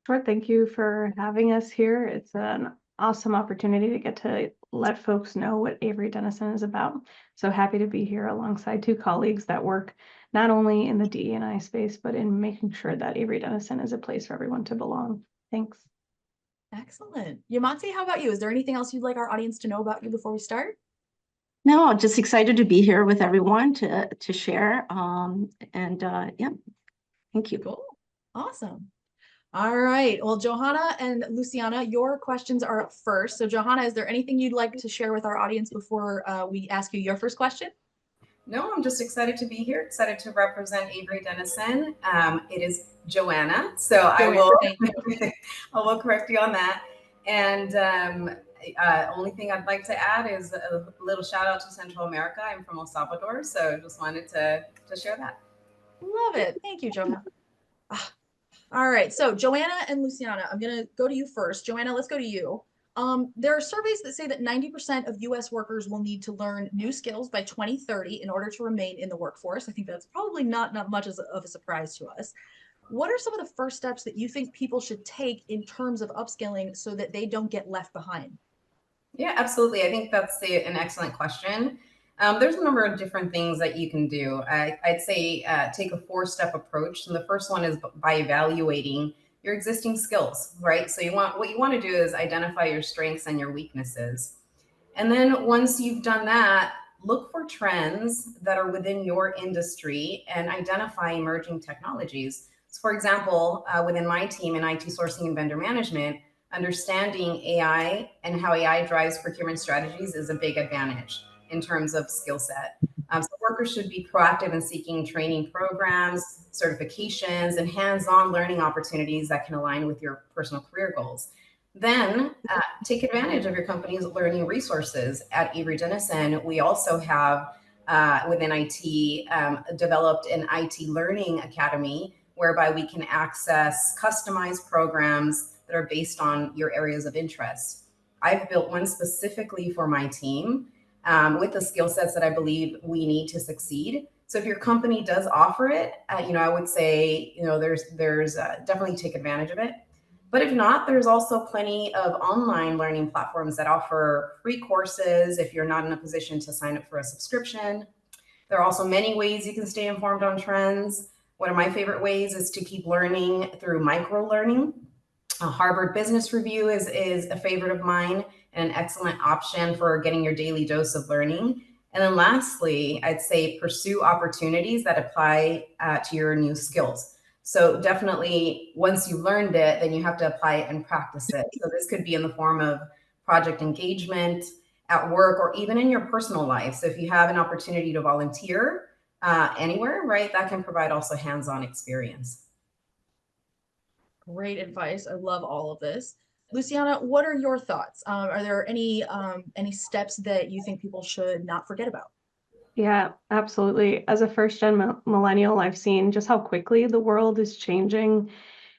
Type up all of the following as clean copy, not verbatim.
Sure. Thank you for having us here. It's an awesome opportunity to get to let folks know what Avery Dennison is about. So happy to be here alongside two colleagues that work not only in the DE&I space, but in making sure that Avery Dennison is a place for everyone to belong. Thanks. Excellent. Yamansi, how about you? Is there anything else you'd like our audience to know about you before we start? No, just excited to be here with everyone to share. Yeah, thank you. Cool. Awesome. All right. Well, Johanna and Luciana, your questions are up first. So Johanna, is there anything you'd like to share with our audience before we ask you your first question? No, I'm just excited to be here, excited to represent Avery Dennison. It is Joanna, so I will correct you on that. And only thing I'd like to add is a little shout out to Central America. I'm from El Salvador, so just wanted to share that. Love it. Thank you, Johanna. All right. So Joanna and Luciana, I'm going to go to you first. Joanna, let's go to you. There are surveys that say that 90% of US workers will need to learn new skills by 2030 in order to remain in the workforce. I think that's probably not much of a surprise to us. What are some of the first steps that you think people should take in terms of upskilling so that they don't get left behind? Yeah, absolutely. I think that's an excellent question. There's a number of different things that you can do. I'd say take a 4-step approach. And the first one is by evaluating your existing skills, right? So what you want to do is identify your strengths and your weaknesses. And then once you've done that, look for trends that are within your industry and identify emerging technologies. So for example, within my team in IT sourcing and vendor management, understanding AI and how AI drives procurement strategies is a big advantage in terms of skill set. So workers should be proactive in seeking training programs, certifications, and hands-on learning opportunities that can align with your personal career goals. Then take advantage of your company's learning resources. At Avery Dennison, we also have within IT developed an IT learning academy whereby we can access customized programs that are based on your areas of interest. I've built one specifically for my team with the skill sets that I believe we need to succeed. So if your company does offer it, I would say, there's definitely take advantage of it. But if not, there's also plenty of online learning platforms that offer free courses if you're not in a position to sign up for a subscription. There are also many ways you can stay informed on trends. One of my favorite ways is to keep learning through micro-learning. Harvard Business Review is a favorite of mine and an excellent option for getting your daily dose of learning. And then lastly, I'd say pursue opportunities that apply to your new skills. So definitely once you learned it, then you have to apply it and practice it. So this could be in the form of project engagement at work or even in your personal life. So if you have an opportunity to volunteer anywhere, right, that can provide also hands-on experience. Great advice. I love all of this. Luciana, what are your thoughts? Are there any steps that you think people should not forget about? Yeah, absolutely. As a first-gen millennial, I've seen just how quickly the world is changing.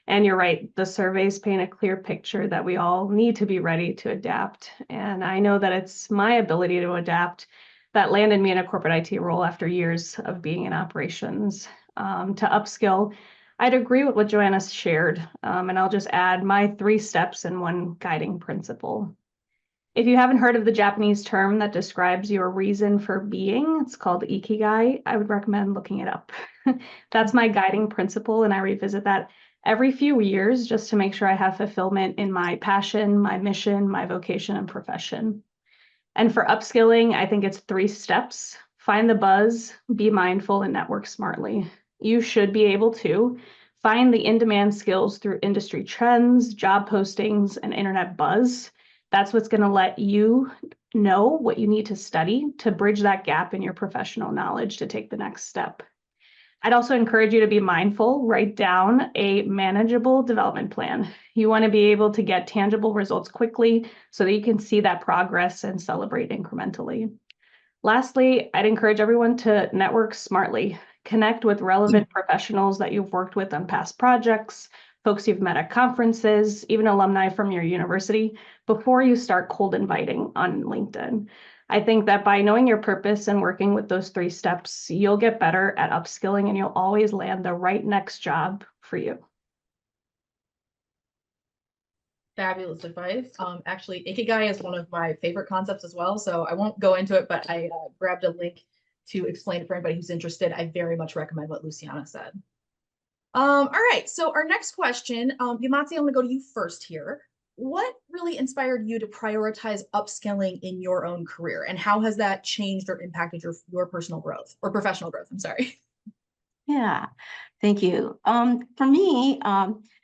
And you're right, the surveys paint a clear picture that we all need to be ready to adapt. And I know that it's my ability to adapt that landed me in a corporate IT role after years of being in operations. To upskill, I'd agree with what Joanna shared, and I'll just add my 3 steps and one guiding principle. If you haven't heard of the Japanese term that describes your reason for being, it's called ikigai. I would recommend looking it up. That's my guiding principle, and I revisit that every few years just to make sure I have fulfillment in my passion, my mission, my vocation, and profession. And for upskilling, I think it's 3 steps. Find the buzz, be mindful, and network smartly. You should be able to find the in-demand skills through industry trends, job postings, and internet buzz. That's what's going to let you know what you need to study to bridge that gap in your professional knowledge to take the next step. I'd also encourage you to be mindful, write down a manageable development plan. You want to be able to get tangible results quickly so that you can see that progress and celebrate incrementally. Lastly, I'd encourage everyone to network smartly. Connect with relevant professionals that you've worked with on past projects, folks you've met at conferences, even alumni from your university, before you start cold inviting on LinkedIn. I think that by knowing your purpose and working with those 3 steps, you'll get better at upskilling and you'll always land the right next job for you. fabulous advice. Actually, Ikigai is one of my favorite concepts as well, so I won't go into it, but I grabbed a link to explain it for anybody who's interested. I very much recommend what Luciana said. All right, so our next question, Yamatsi, I'm gonna go to you first here. What really inspired you to prioritize upskilling in your own career, and how has that changed or impacted your personal growth or professional growth? I'm sorry. Yeah, thank you. For me,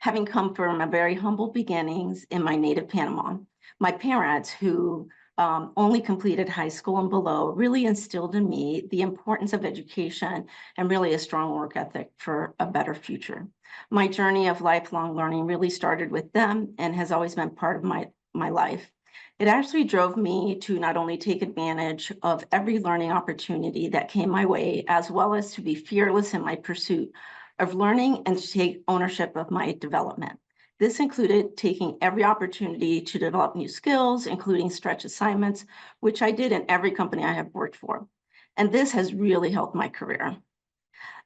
having come from a very humble beginnings in my native Panama, my parents, who only completed high school and below, really instilled in me the importance of education and really a strong work ethic for a better future. My journey of lifelong learning really started with them and has always been part of my life. It actually drove me to not only take advantage of every learning opportunity that came my way, as well as to be fearless in my pursuit of learning and to take ownership of my development. This included taking every opportunity to develop new skills, including stretch assignments, which I did in every company I have worked for. And this has really helped my career.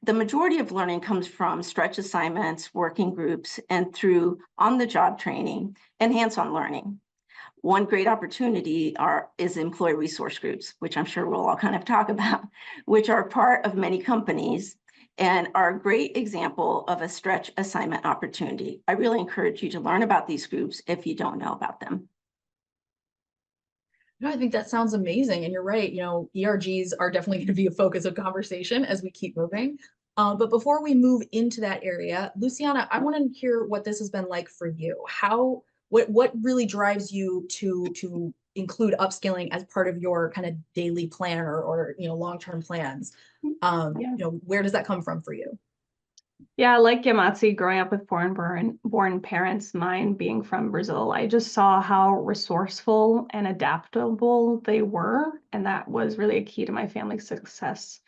The majority of learning comes from stretch assignments, working groups, and through on-the-job training and hands-on learning. One great opportunity is employee resource groups, which I'm sure we'll all kind of talk about, which are part of many companies and are a great example of a stretch assignment opportunity. I really encourage you to learn about these groups if you don't know about them. No, I think that sounds amazing. And you're right, ERGs are definitely going to be a focus of conversation as we keep moving. But before we move into that area, Luciana, I want to hear what this has been like for you. What really drives you to include upskilling as part of your kind of daily plan or long-term plans? Where does that come from for you? Yeah, like Yamatsi, growing up with foreign-born parents, mine being from Brazil, I just saw how resourceful and adaptable they were, and that was really a key to my family's success.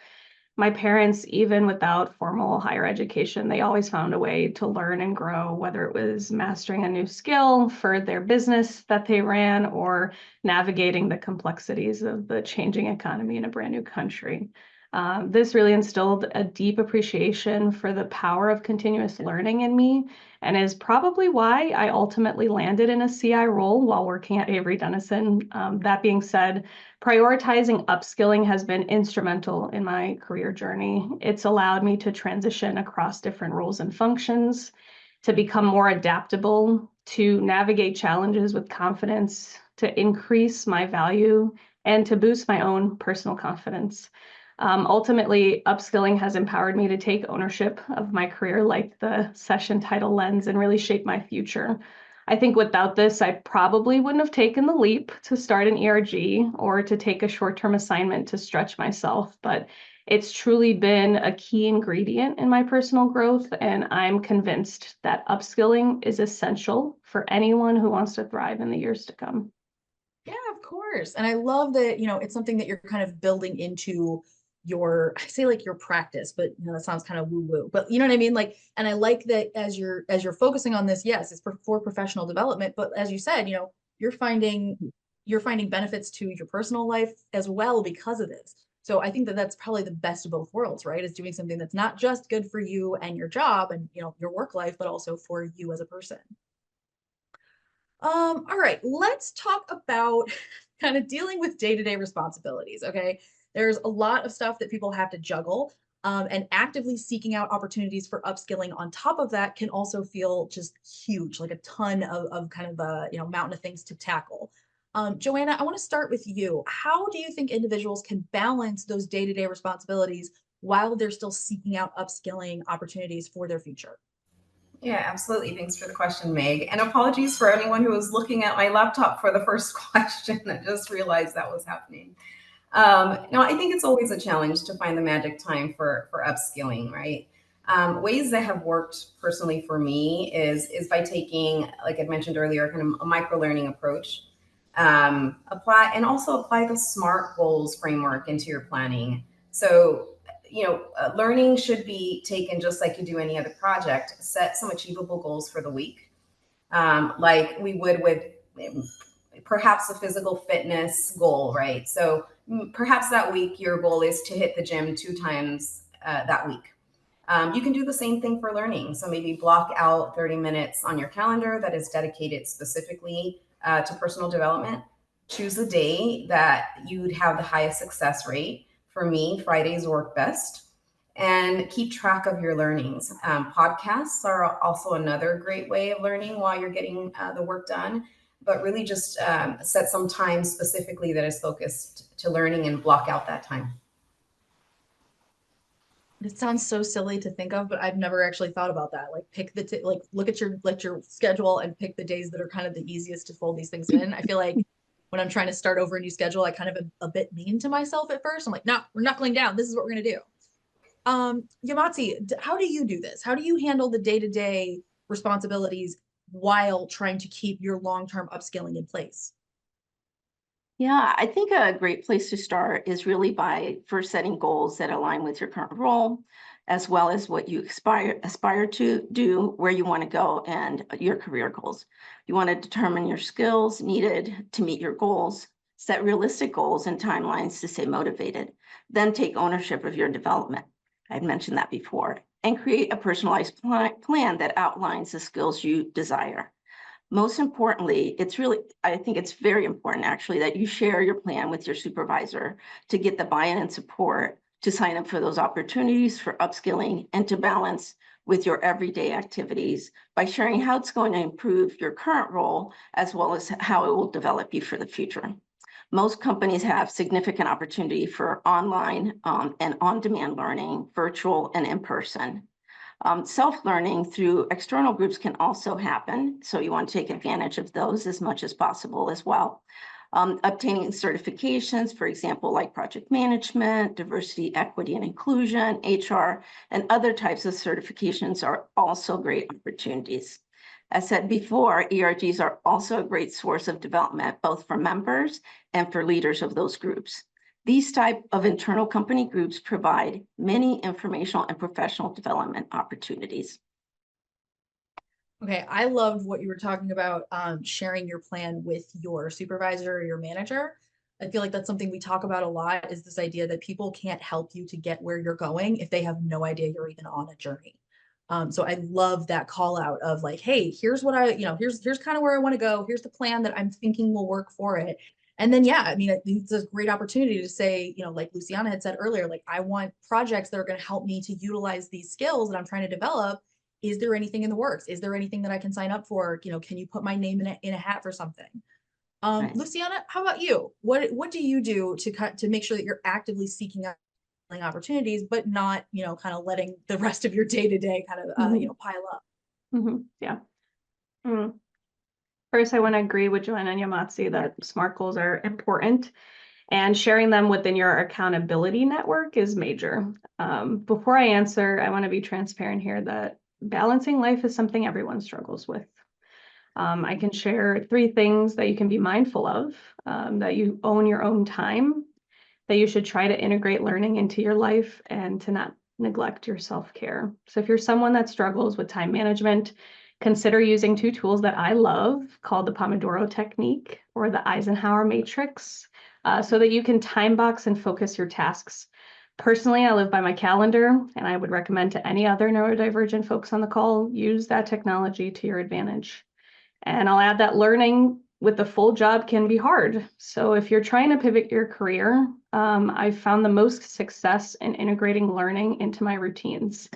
My parents, even without formal higher education, they always found a way to learn and grow, whether it was mastering a new skill for their business that they ran or navigating the complexities of the changing economy in a brand new country. This really instilled a deep appreciation for the power of continuous learning in me, and is probably why I ultimately landed in a CI role while working at Avery Dennison. That being said, prioritizing upskilling has been instrumental in my career journey. It's allowed me to transition across different roles and functions, to become more adaptable, to navigate challenges with confidence, to increase my value, and to boost my own personal confidence. Ultimately, upskilling has empowered me to take ownership of my career, like the session title lens, and really shape my future. I think without this, I probably wouldn't have taken the leap to start an ERG or to take a short-term assignment to stretch myself, but it's truly been a key ingredient in my personal growth, and I'm convinced that upskilling is essential for anyone who wants to thrive in the years to come. Yeah, of course. And I love that, it's something that you're kind of building into I say like your practice, but that sounds kind of woo-woo, but you know what I mean? Like, and I like that as you're focusing on this, yes, it's for professional development, but as you said, you're finding benefits to your personal life as well because of this. So I think that that's probably the best of both worlds, right? Is doing something that's not just good for you and your job and, your work life, but also for you as a person. All right, let's talk about kind of dealing with day-to-day responsibilities, okay? There's a lot of stuff that people have to juggle, and actively seeking out opportunities for upskilling on top of that can also feel just huge, like a ton of kind of a, mountain of things to tackle. Joanna, I want to start with you. How do you think individuals can balance those day-to-day responsibilities while they're still seeking out upskilling opportunities for their future? Yeah, absolutely. Thanks for the question, Meg. And apologies for anyone who was looking at my laptop for the first question. I just realized that was happening. No, I think it's always a challenge to find the magic time for upskilling, right? Ways that have worked personally for me is by taking, like I mentioned earlier, kind of a micro learning approach. Apply the SMART goals framework into your planning. So learning should be taken just like you do any other project. Set some achievable goals for the week, like we would with perhaps a physical fitness goal, right? So perhaps that week your goal is to hit the gym 2 times that week. You can do the same thing for learning. So maybe block out 30 minutes on your calendar that is dedicated specifically to personal development. Choose the day that you'd have the highest success rate. For me, Fridays work best. And keep track of your learnings. Podcasts are also another great way of learning while you're getting the work done, but really just set some time specifically that is focused to learning and block out that time. It sounds so silly to think of, but I've never actually thought about that. Like pick the like look at your schedule and pick the days that are kind of the easiest to fold these things in. I feel like when I'm trying to start over a new schedule, I kind of am a bit mean to myself at first. I'm like, no, we're knuckling down. This is what we're gonna do. Yamatsi, how do you do this? How do you handle the day-to-day responsibilities while trying to keep your long-term upskilling in place? Yeah, I think a great place to start is really by first setting goals that align with your current role, as well as what you aspire to do, where you want to go, and your career goals. You want to determine your skills needed to meet your goals, set realistic goals and timelines to stay motivated, then take ownership of your development. I'd mentioned that before, and create a personalized plan that outlines the skills you desire. Most importantly, I think it's very important actually that you share your plan with your supervisor to get the buy-in and support to sign up for those opportunities for upskilling and to balance with your everyday activities by sharing how it's going to improve your current role as well as how it will develop you for the future. Most companies have significant opportunity for online and on-demand learning, virtual and in person. Self-learning through external groups can also happen, so you want to take advantage of those as much as possible as well. Obtaining certifications, for example, like project management, diversity, equity, and inclusion, HR, and other types of certifications are also great opportunities. As said before, ERGs are also a great source of development, both for members and for leaders of those groups. These type of internal company groups provide many informational and professional development opportunities. Okay, I loved what you were talking about, sharing your plan with your supervisor or your manager. I feel like that's something we talk about a lot, is this idea that people can't help you to get where you're going if they have no idea you're even on a journey. So I love that call out of like, hey, here's what here's kind of where I want to go. Here's the plan that I'm thinking will work for it. And then, yeah, I mean, I think it's a great opportunity to say, like Luciana had said earlier, like, I want projects that are going to help me to utilize these skills that I'm trying to develop. Is there anything in the works? Is there anything that I can sign up for? Can you put my name in a hat for something? Right. Luciana, how about you? What do you do to make sure that you're actively seeking out opportunities, but not, kind of letting the rest of your day-to-day kind of, pile up? Yeah. First, I want to agree with Joanna and Yamatsi that SMART goals are important, and sharing them within your accountability network is major. Before I answer, I want to be transparent here that balancing life is something everyone struggles with. I can share 3 things that you can be mindful of, that you own your own time, that you should try to integrate learning into your life, and to not neglect your self-care. So if you're someone that struggles with time management, consider using 2 tools that I love called the Pomodoro technique or the Eisenhower matrix, so that you can time box and focus your tasks. Personally, I live by my calendar, and I would recommend to any other neurodivergent folks on the call, use that technology to your advantage. And I'll add that learning with the full job can be hard. So if you're trying to pivot your career, I've found the most success in integrating learning into my routines,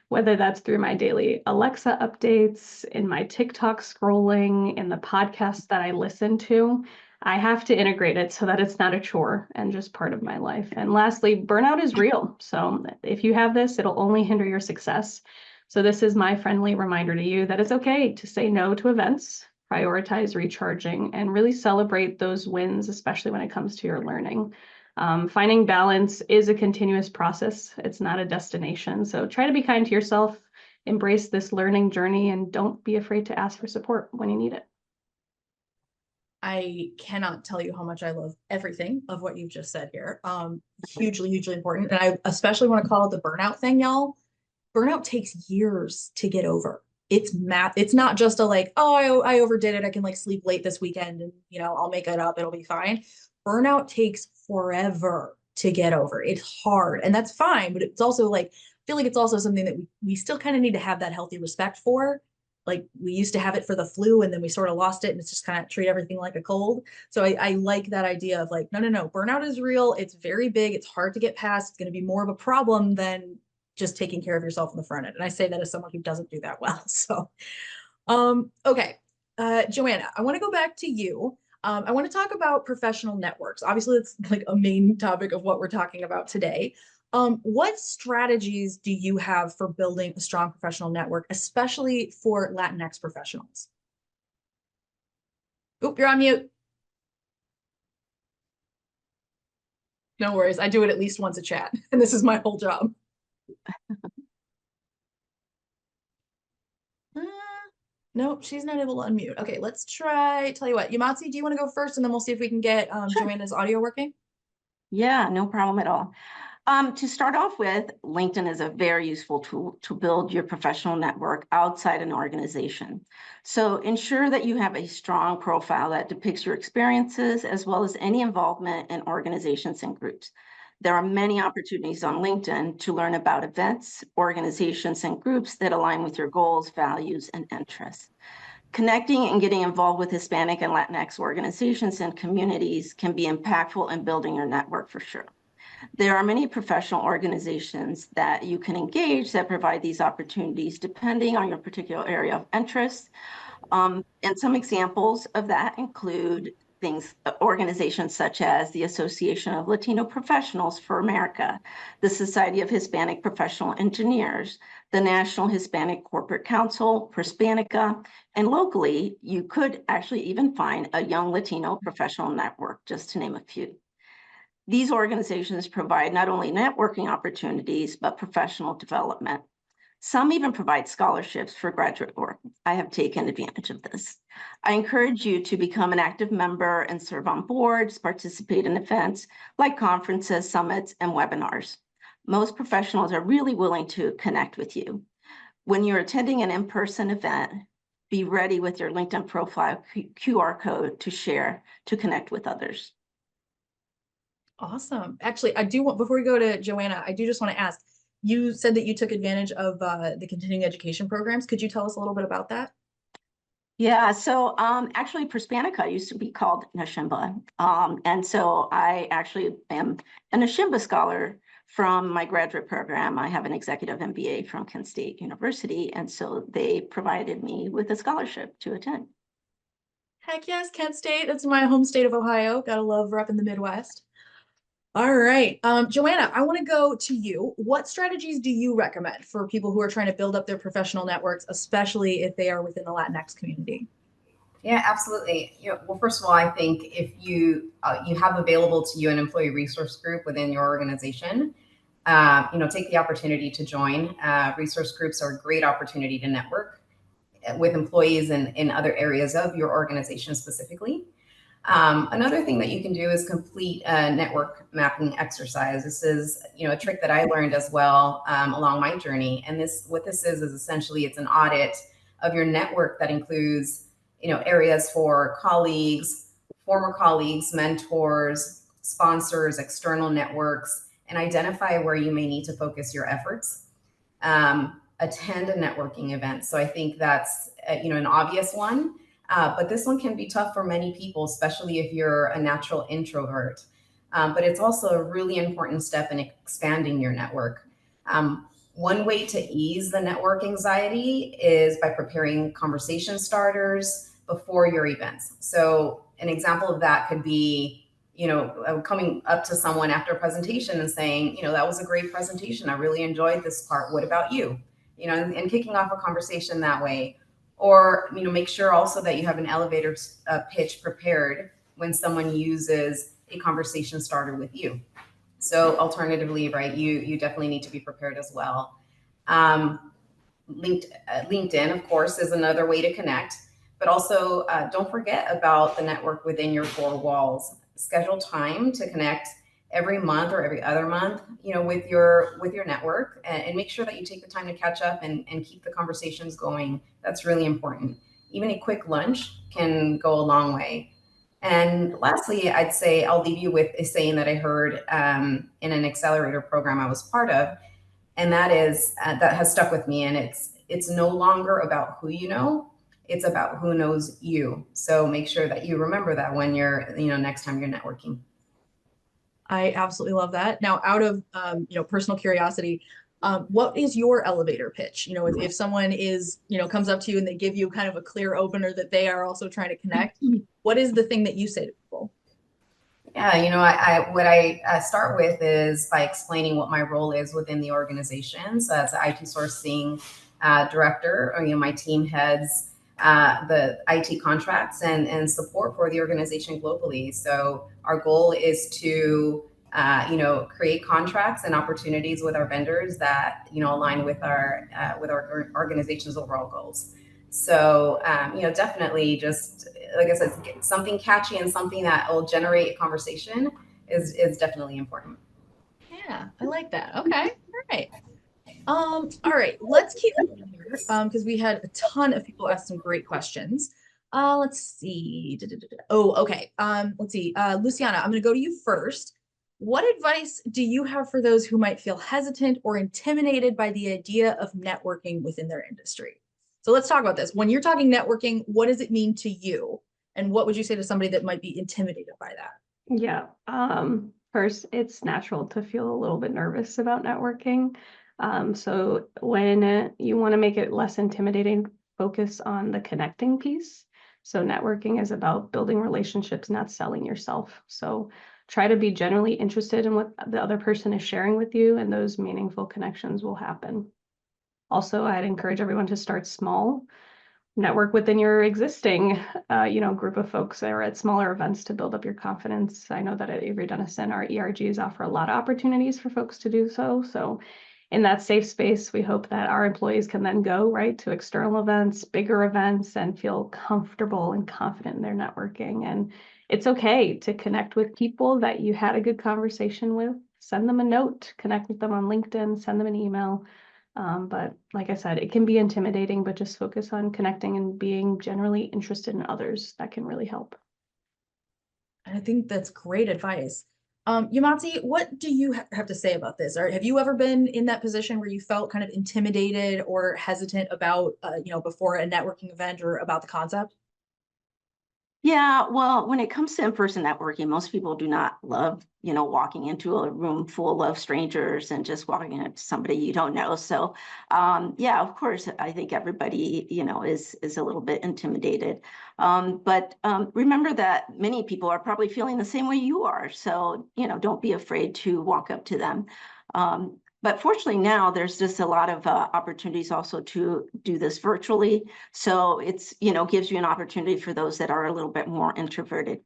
whether that's through my daily Alexa updates, in my TikTok scrolling, in the podcasts that I listen to. I have to integrate it so that it's not a chore and just part of my life. And lastly, burnout is real. So if you have this, it'll only hinder your success. So this is my friendly reminder to you that it's okay to say no to events, prioritize recharging, and really celebrate those wins, especially when it comes to your learning. Finding balance is a continuous process. It's not a destination. So try to be kind to yourself, embrace this learning journey, and don't be afraid to ask for support when you need it. I cannot tell you how much I love everything of what you've just said here. Hugely, hugely important. And I especially want to call it the burnout thing, y'all. Burnout takes years to get over. It's not just a like, oh, I overdid it. I can like sleep late this weekend and, I'll make it up. It'll be fine. Burnout takes forever to get over. It's hard, and that's fine. But it's also like, feel like it's also something that we still kind of need to have that healthy respect for. Like we used to have it for the flu and then we sort of lost it and it's just kind of treat everything like a cold. So I like that idea of like, no, burnout is real. It's very big. It's hard to get past. It's going to be more of a problem than just taking care of yourself on the front end. And I say that as someone who doesn't do that well. So, okay. Joanna, I want to go back to you. I want to talk about professional networks. Obviously, it's like a main topic of what we're talking about today. What strategies do you have for building a strong professional network, especially for Latinx professionals? Oop, you're on mute. No worries. I do it at least once a chat, and this is my whole job. Nope, she's not able to unmute. Okay, let's try. Tell you what, Yamatsi, do you want to go first, and then we'll see if we can get Sure. Joanna's audio working? Yeah, no problem at all. To start off with, LinkedIn is a very useful tool to build your professional network outside an organization. So ensure that you have a strong profile that depicts your experiences as well as any involvement in organizations and groups. There are many opportunities on LinkedIn to learn about events, organizations, and groups that align with your goals, values, and interests. Connecting and getting involved with Hispanic and Latinx organizations and communities can be impactful in building your network for sure. There are many professional organizations that you can engage that provide these opportunities depending on your particular area of interest. And some examples of that include organizations such as the Association of Latino Professionals for America, the Society of Hispanic Professional Engineers, the National Hispanic Corporate Council, Hispanica, and locally, you could actually even find a Young Latino Professional Network, just to name a few. These organizations provide not only networking opportunities, but professional development. Some even provide scholarships for graduate work. I have taken advantage of this. I encourage you to become an active member and serve on boards, participate in events like conferences, summits, and webinars. Most professionals are really willing to connect with you. When you're attending an in-person event, be ready with your LinkedIn profile QR code to share to connect with others. Awesome. Actually, I do want, before we go to Joanna, I do just want to ask, you said that you took advantage of the continuing education programs. Could you tell us a little bit about that? Yeah, so actually Hispanica used to be called Nashimba. And so I actually am an Nashimba scholar from my graduate program. I have an executive MBA from Kent State University. And so they provided me with a scholarship to attend. Heck yes, Kent State. That's my home state of Ohio. Gotta love rep in the Midwest. All right. Joanna, I want to go to you. What strategies do you recommend for people who are trying to build up their professional networks, especially if they are within the Latinx community? Yeah, absolutely. Well, first of all, I think if you have available to you an employee resource group within your organization, take the opportunity to join. Resource groups are a great opportunity to network with employees in other areas of your organization specifically. Another thing that you can do is complete a network mapping exercise. This is, a trick that I learned as well along my journey. And what this is essentially it's an audit of your network that includes, areas for colleagues, former colleagues, mentors, sponsors, external networks, and identify where you may need to focus your efforts. Attend a networking event. So I think that's, an obvious one. But this one can be tough for many people, especially if you're a natural introvert. But it's also a really important step in expanding your network. One way to ease the network anxiety is by preparing conversation starters before your events. So an example of that could be, coming up to someone after a presentation and saying, that was a great presentation. I really enjoyed this part. What about you? And kicking off a conversation that way. Or, make sure also that you have an elevator pitch prepared when someone uses a conversation starter with you. So alternatively, right, you definitely need to be prepared as well. LinkedIn, of course, is another way to connect, but also don't forget about the network within your four walls. Schedule time to connect every month or every other month, with your network, and make sure that you take the time to catch up and keep the conversations going. That's really important. Even a quick lunch can go a long way. And lastly, I'd say I'll leave you with a saying that I heard in an accelerator program I was part of. And that is that has stuck with me. And it's no longer about who you know, it's about who knows you. So make sure that you remember that when you're, next time you're networking. I absolutely love that. Now, out of personal curiosity, what is your elevator pitch? If someone comes up to you and they give you kind of a clear opener that they are also trying to connect, what is the thing that you say to people? Yeah, what I start with is by explaining what my role is within the organization. So as an IT sourcing director, or my team heads the IT contracts and support for the organization globally. So our goal is to create contracts and opportunities with our vendors that align with our organization's overall goals. So definitely just like I said, something catchy and something that will generate a conversation is definitely important. Yeah, I like that. Okay, all right. All right, let's keep moving here because we had a ton of people ask some great questions. Let's see. Oh, okay. Let's see. Luciana, I'm going to go to you first. What advice do you have for those who might feel hesitant or intimidated by the idea of networking within their industry? So let's talk about this. When you're talking networking, what does it mean to you? And what would you say to somebody that might be intimidated by that? Yeah. First, it's natural to feel a little bit nervous about networking. So when you want to make it less intimidating, focus on the connecting piece. So networking is about building relationships, not selling yourself. So try to be genuinely interested in what the other person is sharing with you, and those meaningful connections will happen. Also, I'd encourage everyone to start small. Network within your existing, group of folks that are at smaller events to build up your confidence. I know that at Avery Dennison, our ERGs offer a lot of opportunities for folks to do so. So in that safe space, we hope that our employees can then go right to external events, bigger events, and feel comfortable and confident in their networking. And it's okay to connect with people that you had a good conversation with. Send them a note, connect with them on LinkedIn, send them an email. But like I said, it can be intimidating, but just focus on connecting and being generally interested in others. That can really help. I think that's great advice. Yamansi, what do you have to say about this? Or have you ever been in that position where you felt kind of intimidated or hesitant about, before a networking event or about the concept? Yeah, well, when it comes to in-person networking, most people do not love, walking into a room full of strangers and just walking up to somebody you don't know. So, yeah, of course, I think everybody, is a little bit intimidated. But remember that many people are probably feeling the same way you are. So, don't be afraid to walk up to them. But fortunately now there's just a lot of opportunities also to do this virtually. So it's, gives you an opportunity for those that are a little bit more introverted.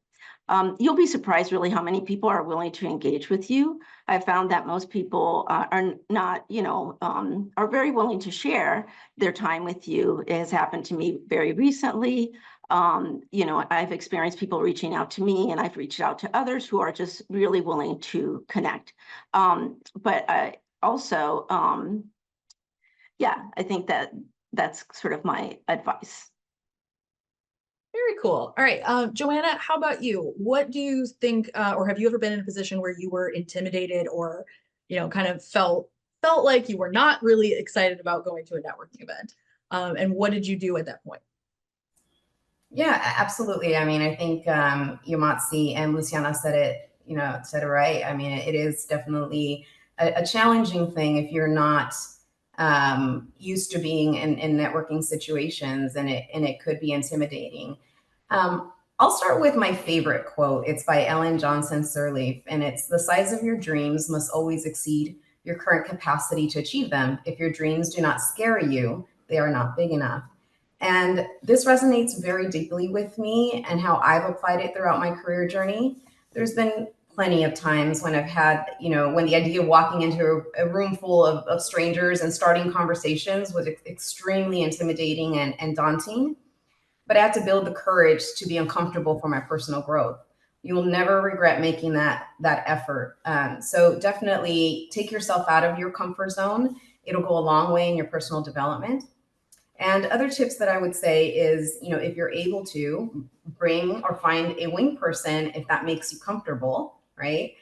You'll be surprised really how many people are willing to engage with you. I found that most people are not, are very willing to share their time with you. It has happened to me very recently. I've experienced people reaching out to me, and I've reached out to others who are just really willing to connect. But also, yeah, I think that's sort of my advice. Very cool. All right. Joanna, how about you? What do you think, or have you ever been in a position where you were intimidated or, kind of felt like you were not really excited about going to a networking event? And what did you do at that point? Yeah, absolutely. I mean, I think Yamatsi and Luciana said it right. I mean, it is definitely a challenging thing if you're not used to being in networking situations, and it could be intimidating. I'll start with my favorite quote. It's by Ellen Johnson Sirleaf, and it's, "The size of your dreams must always exceed your current capacity to achieve them. If your dreams do not scare you, they are not big enough." And this resonates very deeply with me and how I've applied it throughout my career journey. There's been plenty of times when I've had, when the idea of walking into a room full of strangers and starting conversations was extremely intimidating and daunting. But I had to build the courage to be uncomfortable for my personal growth. You will never regret making that effort. So definitely take yourself out of your comfort zone. It'll go a long way in your personal development. And other tips that I would say is, if you're able to bring or find a wing person, if that makes you comfortable, right?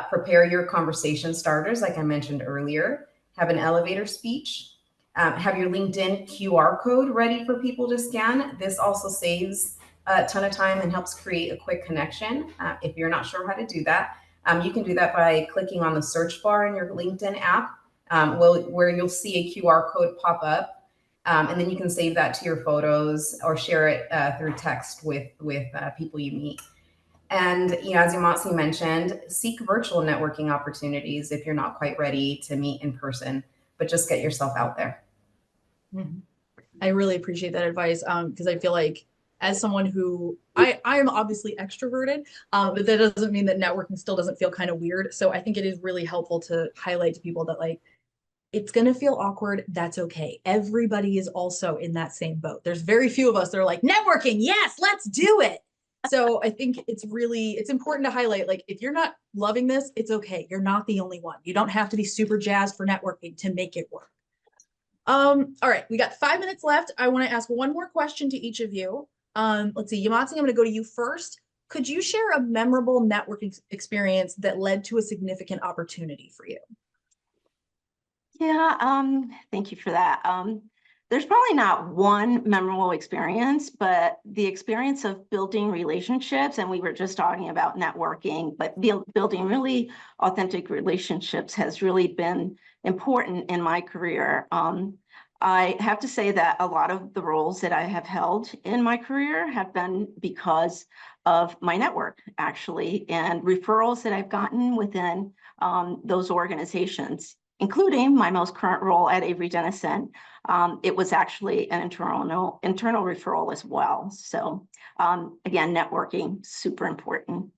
Prepare your conversation starters, like I mentioned earlier. have an elevator speech, have your LinkedIn QR code ready for people to scan. This also saves a ton of time and helps create a quick connection. If you're not sure how to do that, you can do that by clicking on the search bar in your LinkedIn app, where you'll see a QR code pop up. And then you can save that to your photos or share it through text with people you meet. And as Yamatsi mentioned, seek virtual networking opportunities if you're not quite ready to meet in person, but just get yourself out there. Mhm. I really appreciate that advice, because I feel like as someone who I am obviously extroverted, but that doesn't mean that networking still doesn't feel kind of weird. So I think it is really helpful to highlight to people that like it's going to feel awkward. That's okay. Everybody is also in that same boat. There's very few of us that are like networking. Yes, let's do it. So I think it's important to highlight, like, if you're not loving this, it's okay. You're not the only one. You don't have to be super jazzed for networking to make it work. All right, we got 5 minutes left. I want to ask one more question to each of you. Let's see, Yamatsi, I'm going to go to you first. Could you share a memorable networking experience that led to a significant opportunity for you? Yeah, thank you for that. There's probably not one memorable experience, but the experience of building relationships, and we were just talking about networking, but building really authentic relationships has really been important in my career. I have to say that a lot of the roles that I have held in my career have been because of my network, actually, and referrals that I've gotten within those organizations, including my most current role at Avery Dennison. It was actually an internal referral as well. So again, networking, super important.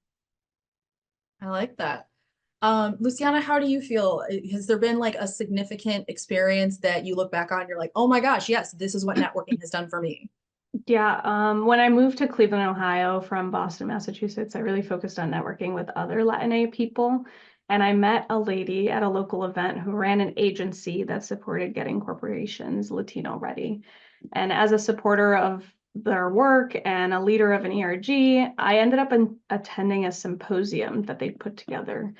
I like that. Luciana, how do you feel? Has there been like a significant experience that you look back on, you're like, oh my gosh, yes, this is what networking has done for me? Yeah, when I moved to Cleveland, Ohio from Boston, Massachusetts, I really focused on networking with other Latinx people. And I met a lady at a local event who ran an agency that supported getting corporations Latino ready. And as a supporter of their work and a leader of an ERG, I ended up attending a symposium that they put together.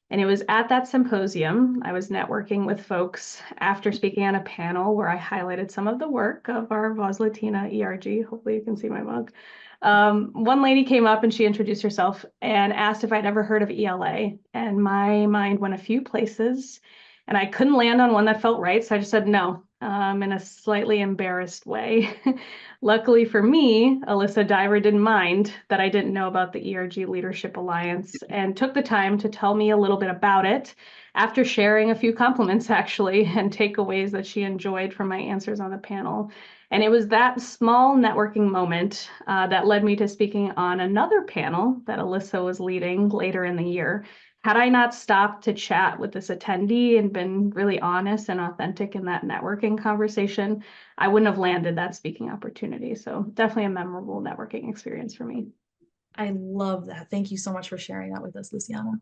And it was at that symposium, I was networking with folks after speaking on a panel where I highlighted some of the work of our Voz Latina ERG. Hopefully you can see my mug. One lady came up and she introduced herself and asked if I'd ever heard of ELA. And my mind went a few places and I couldn't land on one that felt right. So I just said no, in a slightly embarrassed way. Luckily for me, Alyssa Diver didn't mind that I didn't know about the ERG Leadership Alliance and took the time to tell me a little bit about it after sharing a few compliments, actually, and takeaways that she enjoyed from my answers on the panel. And it was that small networking moment that led me to speaking on another panel that Alyssa was leading later in the year. Had I not stopped to chat with this attendee and been really honest and authentic in that networking conversation, I wouldn't have landed that speaking opportunity. So definitely a memorable networking experience for me. I love that. Thank you so much for sharing that with us, Luciana.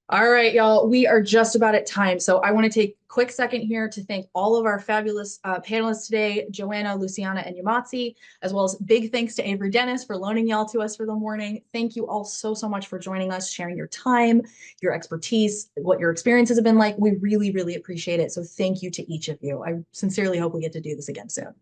All right, y'all, we are just about at time. So I want to take a quick second here to thank all of our fabulous panelists today, Joanna, Luciana, and Yamatsi, as well as big thanks to Avery Dennison for loaning y'all to us for the morning. Thank you all so much for joining us, sharing your time, your expertise, what your experiences have been like. We really, really appreciate it. So thank you to each of you. I sincerely hope we get to do this again soon.